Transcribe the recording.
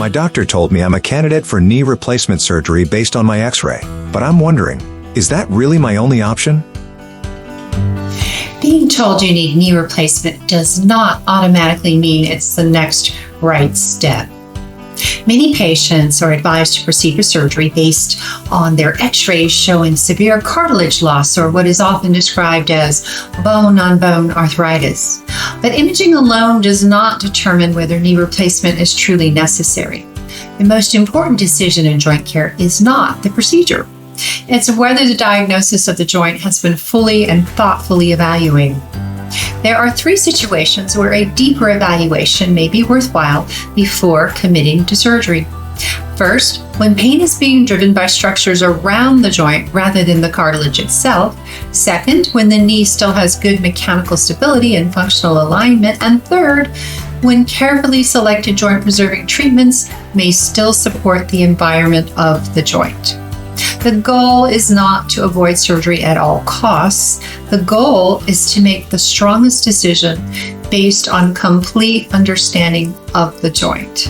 My doctor told me I'm a candidate for knee replacement surgery based on my x-ray, but I'm wondering, is that really my only option? Being told you need knee replacement does not automatically mean it's the next right step. Many patients are advised to proceed with surgery based on their x-rays showing severe cartilage loss, or what is often described as bone-on-bone arthritis. But imaging alone does not determine whether knee replacement is truly necessary. The most important decision in joint care is not the procedure. It's whether the diagnosis of the joint has been fully and thoughtfully evaluated. There are 3 situations where a deeper evaluation may be worthwhile before committing to surgery. First, when pain is being driven by structures around the joint rather than the cartilage itself. Second, when the knee still has good mechanical stability and functional alignment. And third, when carefully selected joint-preserving treatments may still support the environment of the joint. The goal is not to avoid surgery at all costs. The goal is to make the strongest decision based on complete understanding of the joint.